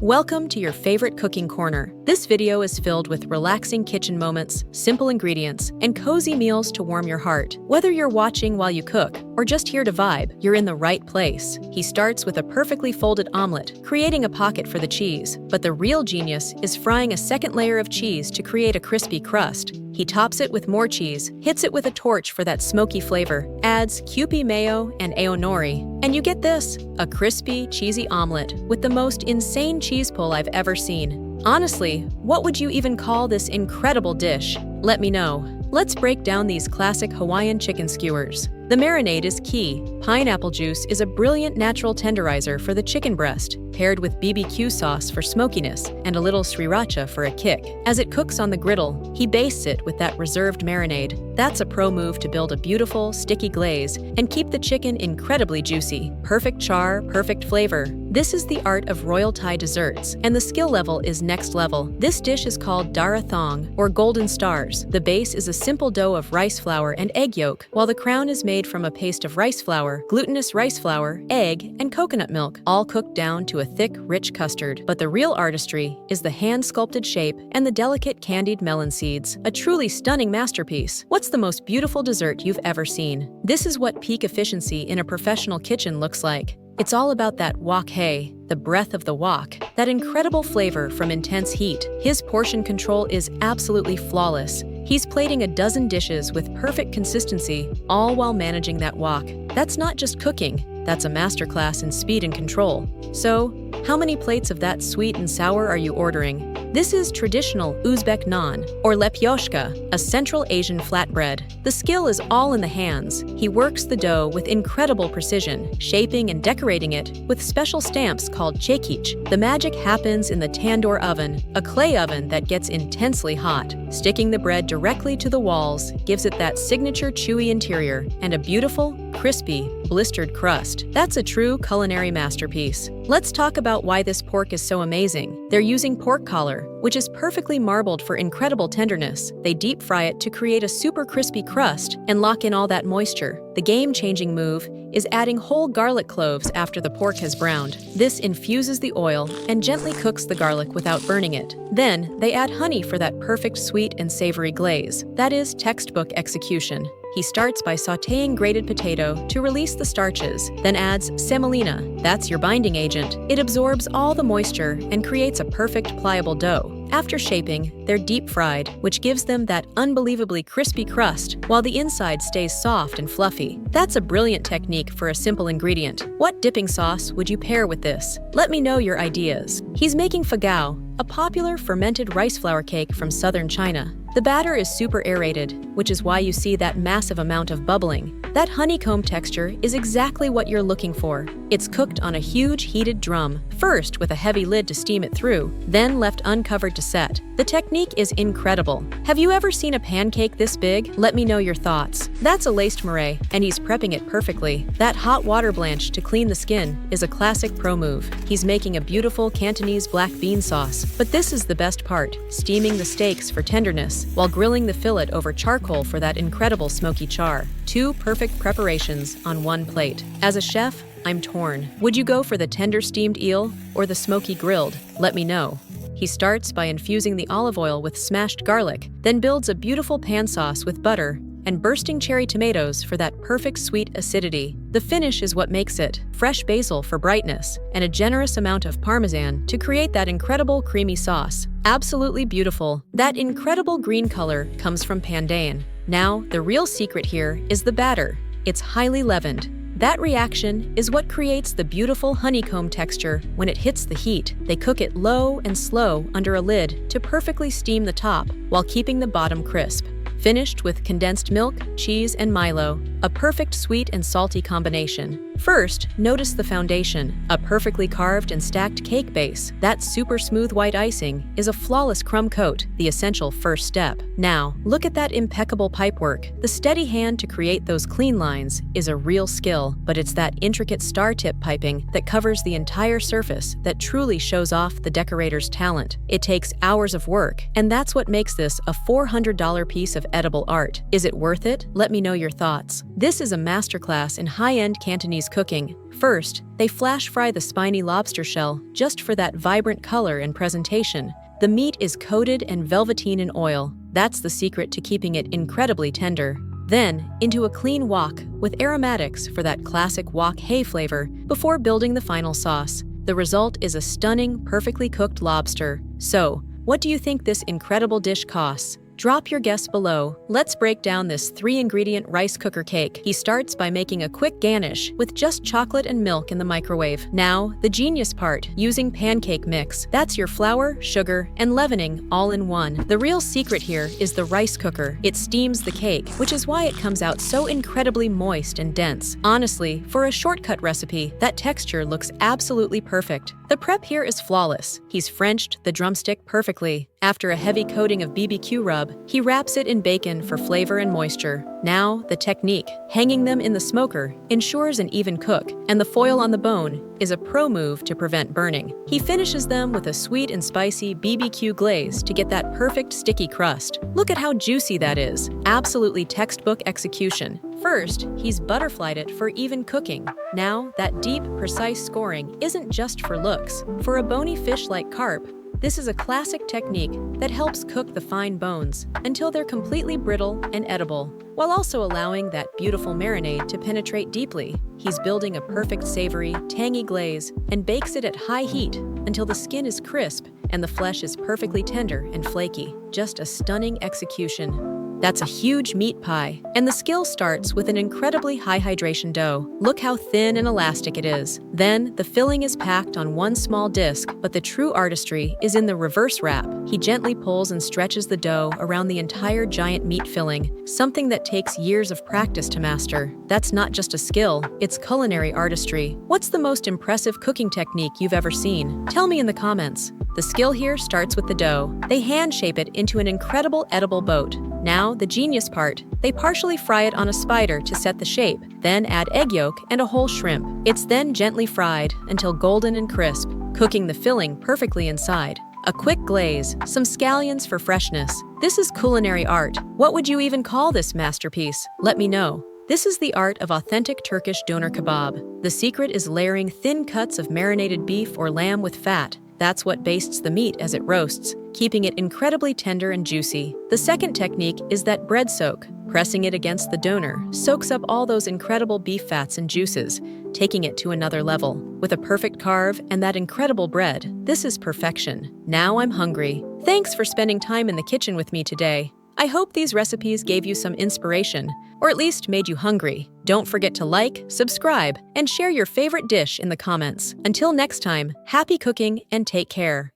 Welcome to your favorite cooking corner. This video is filled with relaxing kitchen moments, simple ingredients, and cozy meals to warm your heart. Whether you're watching while you cook or just here to vibe, you're in the right place. He starts with a perfectly folded omelet, creating a pocket for the cheese. But the real genius is frying a second layer of cheese to create a crispy crust. He tops it with more cheese, hits it with a torch for that smoky flavor, adds Kewpie mayo and aonori, and you get this, a crispy, cheesy omelet with the most insane cheese pull I've ever seen. Honestly, what would you even call this incredible dish? Let me know. Let's break down these classic Hawaiian chicken skewers. The marinade is key. Pineapple juice is a brilliant natural tenderizer for the chicken breast, paired with BBQ sauce for smokiness and a little sriracha for a kick. As it cooks on the griddle, he bastes it with that reserved marinade. That's a pro move to build a beautiful, sticky glaze and keep the chicken incredibly juicy. Perfect char, perfect flavor. This is the art of royal Thai desserts, and the skill level is next level. This dish is called dara thong, or golden stars. The base is a simple dough of rice flour and egg yolk, while the crown is made from a paste of rice flour, glutinous rice flour, egg, and coconut milk, all cooked down to a thick, rich custard. But the real artistry is the hand-sculpted shape and the delicate candied melon seeds, a truly stunning masterpiece. What's the most beautiful dessert you've ever seen? This is what peak efficiency in a professional kitchen looks like. It's all about that wok hei, the breath of the wok, that incredible flavor from intense heat. His portion control is absolutely flawless. He's plating a dozen dishes with perfect consistency, all while managing that wok. That's not just cooking, that's a masterclass in speed and control. So, how many plates of that sweet and sour are you ordering? This is traditional Uzbek Non, or Lepyoshka, a Central Asian flatbread. The skill is all in the hands. He works the dough with incredible precision, shaping and decorating it with special stamps called chekich. The magic happens in the tandoor oven, a clay oven that gets intensely hot. Sticking the bread directly to the walls gives it that signature chewy interior and a beautiful, crispy, blistered crust. That's a true culinary masterpiece. Let's talk about why this pork is so amazing. They're using pork collar, which is perfectly marbled for incredible tenderness. They deep fry it to create a super crispy crust and lock in all that moisture. The game-changing move is adding whole garlic cloves after the pork has browned. This infuses the oil and gently cooks the garlic without burning it. Then, they add honey for that perfect sweet and savory glaze. That is textbook execution. He starts by sautéing grated potato to release the starches, then adds semolina, that's your binding agent. It absorbs all the moisture and creates a perfect pliable dough. After shaping, they're deep fried, which gives them that unbelievably crispy crust, while the inside stays soft and fluffy. That's a brilliant technique for a simple ingredient. What dipping sauce would you pair with this? Let me know your ideas. He's making Fagao, a popular fermented rice flour cake from southern China. The batter is super aerated, which is why you see that massive amount of bubbling. That honeycomb texture is exactly what you're looking for. It's cooked on a huge heated drum, first with a heavy lid to steam it through, then left uncovered to set. The technique is incredible. Have you ever seen a pancake this big? Let me know your thoughts. That's a laced Morey, and he's prepping it perfectly. That hot water blanch to clean the skin is a classic pro move. He's making a beautiful Cantonese black bean sauce. But this is the best part, steaming the steaks for tenderness, while grilling the fillet over charcoal for that incredible smoky char. Two perfect preparations on one plate. As a chef, I'm torn. Would you go for the tender steamed eel or the smoky grilled? Let me know. He starts by infusing the olive oil with smashed garlic, then builds a beautiful pan sauce with butter and bursting cherry tomatoes for that perfect sweet acidity. The finish is what makes it. Fresh basil for brightness, and a generous amount of parmesan to create that incredible creamy sauce. Absolutely beautiful. That incredible green color comes from pandan. Now, the real secret here is the batter. It's highly leavened. That reaction is what creates the beautiful honeycomb texture when it hits the heat. They cook it low and slow under a lid to perfectly steam the top while keeping the bottom crisp. Finished with condensed milk, cheese, and Milo, a perfect sweet and salty combination. First, notice the foundation, a perfectly carved and stacked cake base. That super smooth white icing is a flawless crumb coat, the essential first step. Now, look at that impeccable pipework. The steady hand to create those clean lines is a real skill, but it's that intricate star tip piping that covers the entire surface that truly shows off the decorator's talent. It takes hours of work, and that's what makes this a $400 piece of edible art. Is it worth it? Let me know your thoughts. This is a masterclass in high-end Cantonese is cooking. First, they flash fry the spiny lobster shell just for that vibrant color and presentation. The meat is coated and velveteen in oil. That's the secret to keeping it incredibly tender. Then, into a clean wok with aromatics for that classic wok hay flavor before building the final sauce. The result is a stunning, perfectly cooked lobster. So, what do you think this incredible dish costs? Drop your guess below. Let's break down this 3-ingredient rice cooker cake. He starts by making a quick ganache with just chocolate and milk in the microwave. Now, the genius part, using pancake mix. That's your flour, sugar, and leavening all in one. The real secret here is the rice cooker. It steams the cake, which is why it comes out so incredibly moist and dense. Honestly, for a shortcut recipe, that texture looks absolutely perfect. The prep here is flawless. He's Frenched the drumstick perfectly. After a heavy coating of BBQ rub, he wraps it in bacon for flavor and moisture. Now, the technique. Hanging them in the smoker ensures an even cook, and the foil on the bone is a pro move to prevent burning. He finishes them with a sweet and spicy BBQ glaze to get that perfect sticky crust. Look at how juicy that is. Absolutely textbook execution. First, he's butterflied it for even cooking. Now, that deep, precise scoring isn't just for looks. For a bony fish like carp, this is a classic technique that helps cook the fine bones until they're completely brittle and edible, while also allowing that beautiful marinade to penetrate deeply. He's building a perfect savory, tangy glaze and bakes it at high heat until the skin is crisp and the flesh is perfectly tender and flaky. Just a stunning execution. That's a huge meat pie, and the skill starts with an incredibly high hydration dough. Look how thin and elastic it is. Then, the filling is packed on one small disc, but the true artistry is in the reverse wrap. He gently pulls and stretches the dough around the entire giant meat filling, something that takes years of practice to master. That's not just a skill, it's culinary artistry. What's the most impressive cooking technique you've ever seen? Tell me in the comments. The skill here starts with the dough. They hand shape it into an incredible edible boat. Now, the genius part. They partially fry it on a spider to set the shape, then add egg yolk and a whole shrimp. It's then gently fried until golden and crisp, cooking the filling perfectly inside. A quick glaze, some scallions for freshness. This is culinary art. What would you even call this masterpiece? Let me know. This is the art of authentic Turkish doner kebab. The secret is layering thin cuts of marinated beef or lamb with fat. That's what bastes the meat as it roasts, keeping it incredibly tender and juicy. The second technique is that bread soak. Pressing it against the doner soaks up all those incredible beef fats and juices, taking it to another level. With a perfect carve and that incredible bread, this is perfection. Now I'm hungry. Thanks for spending time in the kitchen with me today. I hope these recipes gave you some inspiration, or at least made you hungry. Don't forget to like, subscribe, and share your favorite dish in the comments. Until next time, happy cooking and take care.